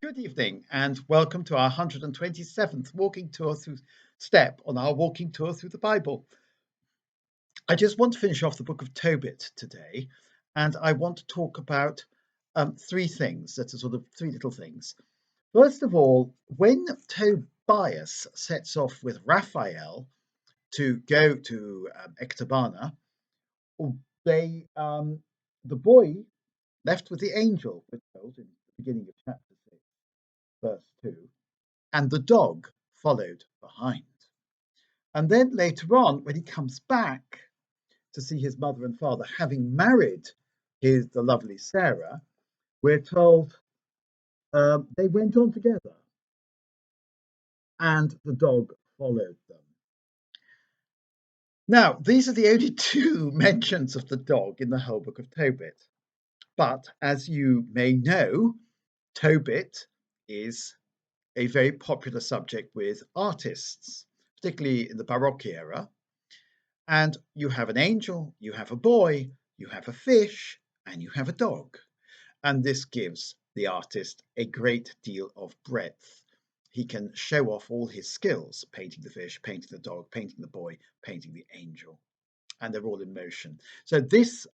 Good evening and welcome to our 127th walking tour through step on our walking tour through the Bible. I just want to finish off the book of Tobit today, and I want to talk about three things that are sort of three little things. First of all, when Tobias sets off with Raphael to go to Ecbatana, they the boy left with the angel, we're told in the beginning of chapter 6, verse 2. And the dog followed behind. And then later on, when he comes back to see his mother and father, having married the lovely Sarah, we're told they went on together and the dog followed them. Now, these are the only two mentions of the dog in the whole book of Tobit. But as you may know, Tobit is a very popular subject with artists, particularly in the Baroque era. And you have an angel, you have a boy, you have a fish, and you have a dog. And this gives the artist a great deal of breadth. He can show off all his skills, painting the fish, painting the dog, painting the boy, painting the angel. And they're all in motion. So this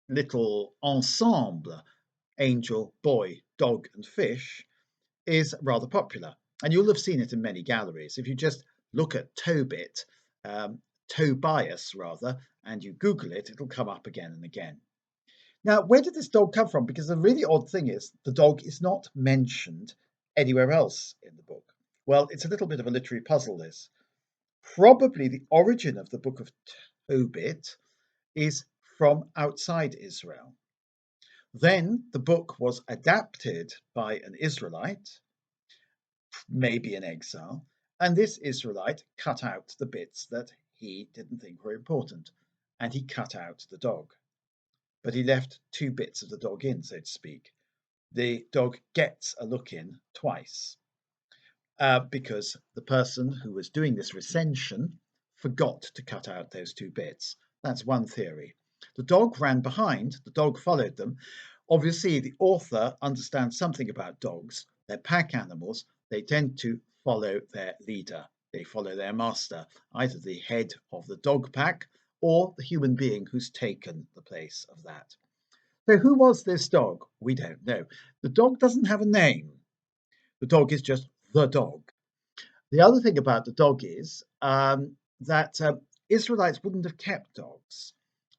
little ensemble, angel, boy, dog, and fish, is rather popular. And you'll have seen it in many galleries. If you just look at Tobit, Tobias rather, and you Google it, it'll come up again and again. Now, where did this dog come from? Because the really odd thing is the dog is not mentioned anywhere else in the book. Well, it's a little bit of a literary puzzle, this. Probably the origin of the book of Tobit is from outside Israel. Then the book was adapted by an Israelite, maybe in exile, and this Israelite cut out the bits that he didn't think were important, and he cut out the dog. But he left two bits of the dog in, so to speak. The dog gets a look in twice because the person who was doing this recension forgot to cut out those two bits. That's one theory. The dog ran behind, the dog followed them. Obviously, the author understands something about dogs. They're pack animals. They tend to follow their leader. They follow their master, either the head of the dog pack or the human being who's taken the place of that. So who was this dog? We don't know. The dog doesn't have a name. The dog is just the dog. The other thing about the dog is that Israelites wouldn't have kept dogs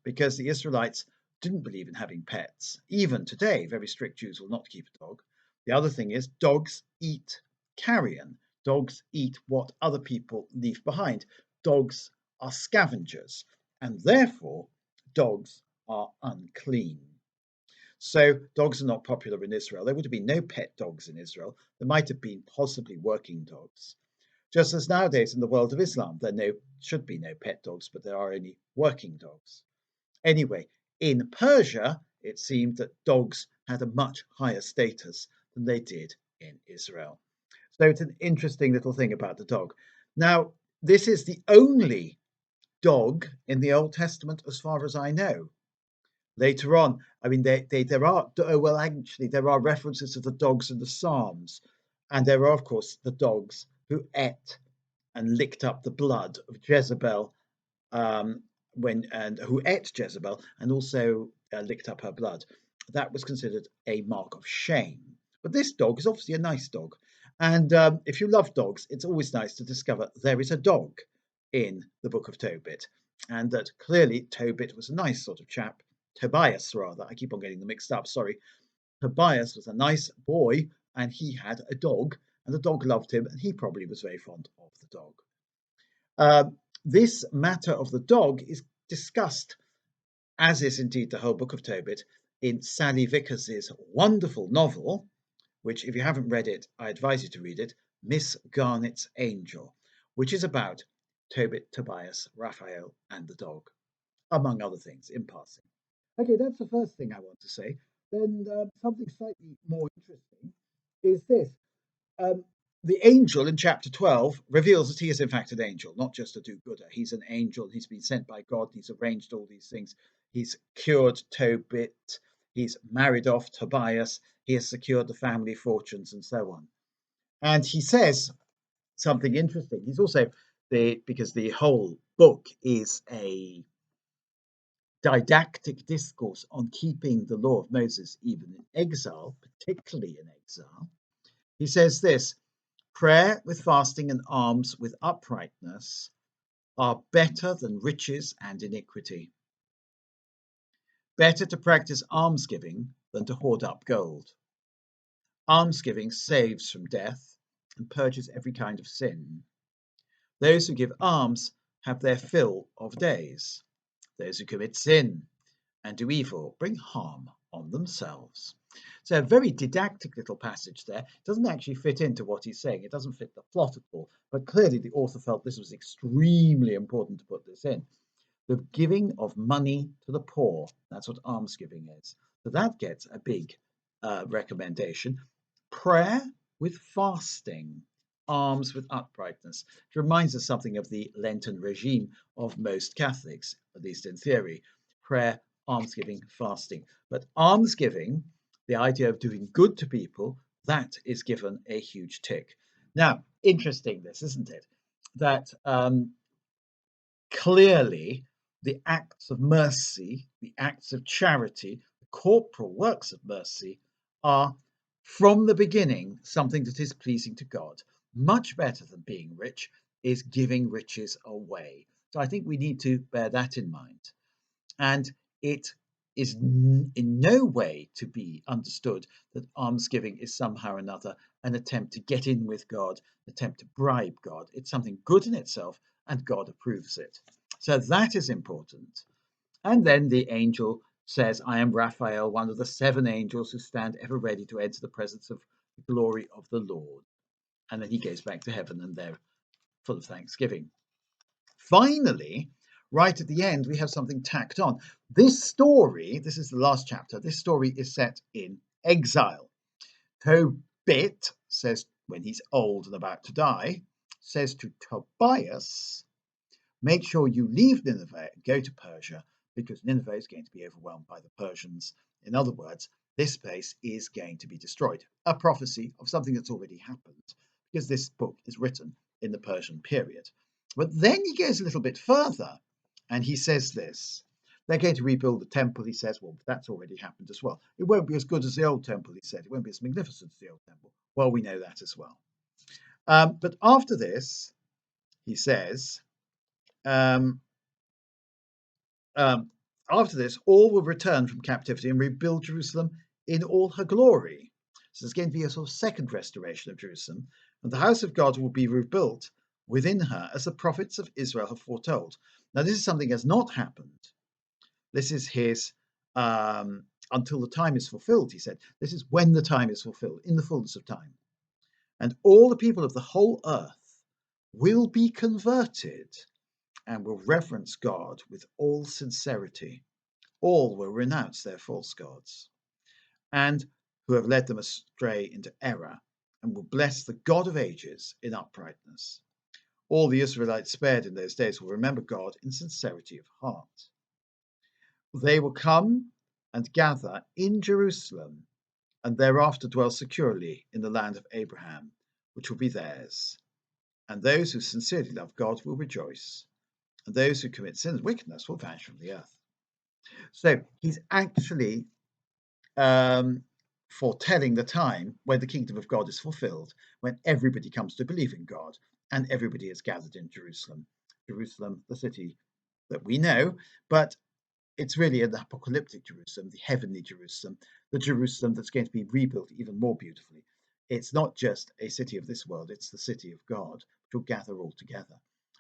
because the Israelites didn't believe in having pets. Even today, very strict Jews will not keep a dog. The other thing is dogs eat carrion. Dogs eat what other people leave behind. Dogs are scavengers, and therefore dogs are unclean. So dogs are not popular in Israel. There would have been no pet dogs in Israel. There might have been possibly working dogs. Just as nowadays in the world of Islam, there should be no pet dogs, but there are only working dogs. Anyway, in Persia, it seemed that dogs had a much higher status than they did in Israel. So it's an interesting little thing about the dog. Now, this is the only dog in the Old Testament, as far as I know. Later on, I mean, there are references to the dogs in the Psalms, and there are, of course, the dogs who ate and licked up the blood of Jezebel who ate Jezebel and also licked up her blood. That was considered a mark of shame. But this dog is obviously a nice dog. And if you love dogs, it's always nice to discover there is a dog in the book of Tobit, and that clearly Tobit was a nice sort of chap. Tobias, rather. I keep on getting them mixed up, sorry. Tobias was a nice boy, and he had a dog, and the dog loved him, and he probably was very fond of the dog. This matter of the dog is discussed, as is indeed the whole book of Tobit, in Sally Vickers's wonderful novel, which, if you haven't read it, I advise you to read it, Miss Garnett's Angel, which is about Tobit, Tobias, Raphael, and the dog, among other things, in passing. Okay, that's the first thing I want to say. Then something slightly more interesting is this. The angel in chapter 12 reveals that he is in fact an angel, not just a do-gooder. He's an angel. He's been sent by God. He's arranged all these things. He's cured Tobit. He's married off Tobias. He has secured the family fortunes and so on. And he says something interesting. He's also because the whole book is a didactic discourse on keeping the law of Moses even in exile, particularly in exile. He says this: prayer with fasting and alms with uprightness are better than riches and iniquity. Better to practice almsgiving than to hoard up gold. Almsgiving saves from death and purges every kind of sin. Those who give alms have their fill of days. Those who commit sin and do evil bring harm on themselves. So a very didactic little passage there. It doesn't actually fit into what he's saying. It doesn't fit the plot at all. But clearly the author felt this was extremely important to put this in. The giving of money to the poor. That's what almsgiving is. So that gets a big recommendation. Prayer with fasting, alms with uprightness. It reminds us something of the Lenten regime of most Catholics, at least in theory. Prayer, almsgiving, fasting. But almsgiving, the idea of doing good to people, that is given a huge tick. Now, interesting this, isn't it? That clearly the acts of mercy, the acts of charity, the corporal works of mercy are from the beginning something that is pleasing to God. Much better than being rich is giving riches away. So I think we need to bear that in mind. And it is in no way to be understood that almsgiving is somehow or another an attempt to get in with God, an attempt to bribe God. It's something good in itself, and God approves it. So that is important. And then the angel says, I am Raphael, one of the 7 angels who stand ever ready to enter the presence of the glory of the Lord. And then he goes back to heaven, and they're full of thanksgiving. Finally, right at the end, we have something tacked on. This story, this is the last chapter, this story is set in exile. Tobit says, when he's old and about to die, says to Tobias, make sure you leave Nineveh and go to Persia, because Nineveh is going to be overwhelmed by the Persians. In other words, this place is going to be destroyed. A prophecy of something that's already happened, because this book is written in the Persian period. But then he goes a little bit further, and he says this. They're going to rebuild the temple, he says. Well, that's already happened as well. It won't be as good as the old temple, he said. It won't be as magnificent as the old temple. Well, we know that as well. But after this, he says, um, after this, all will return from captivity and rebuild Jerusalem in all her glory. So there's going to be a sort of second restoration of Jerusalem, and the house of God will be rebuilt within her, as the prophets of Israel have foretold. Now, this is something that has not happened. This is his until the time is fulfilled, he said. This is when the time is fulfilled, in the fullness of time. And all the people of the whole earth will be converted and will reverence God with all sincerity. All will renounce their false gods, and who have led them astray into error, and will bless the God of ages in uprightness. All the Israelites spared in those days will remember God in sincerity of heart. They will come and gather in Jerusalem, and thereafter dwell securely in the land of Abraham, which will be theirs. And those who sincerely love God will rejoice, and those who commit sin and wickedness will vanish from the earth. So he's actually foretelling the time when the kingdom of God is fulfilled, when everybody comes to believe in God and everybody is gathered in Jerusalem. Jerusalem, the city that we know, but it's really an apocalyptic Jerusalem, the heavenly Jerusalem, the Jerusalem that's going to be rebuilt even more beautifully. It's not just a city of this world, it's the city of God, which will gather all together.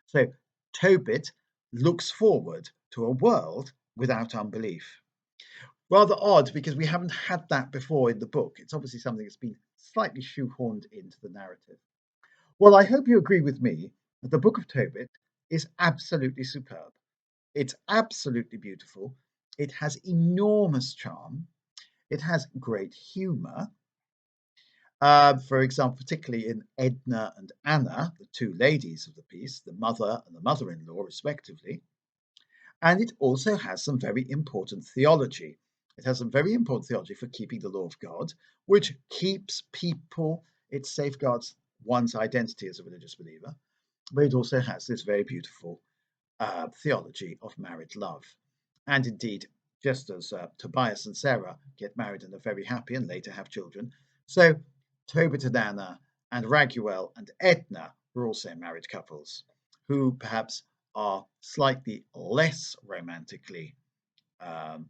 So Tobit looks forward to a world without unbelief. Rather odd, because we haven't had that before in the book. It's obviously something that's been slightly shoehorned into the narrative. Well, I hope you agree with me that the Book of Tobit is absolutely superb. It's absolutely beautiful. It has enormous charm. It has great humour. For example, particularly in Edna and Anna, the 2 ladies of the piece, the mother and the mother-in-law, respectively. And it also has some very important theology. It has some very important theology for keeping the law of God, which keeps people, it safeguards one's identity as a religious believer, but it also has this very beautiful theology of married love. And indeed, just as Tobias and Sarah get married and are very happy and later have children, so Tobit and Anna and Raguel and Edna were also married couples who perhaps are slightly less romantically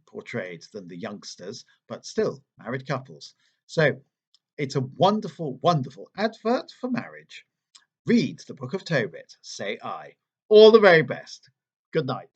portrayed than the youngsters, but still married couples. So it's a wonderful, wonderful advert for marriage. Read the Book of Tobit, say I. All the very best. Good night.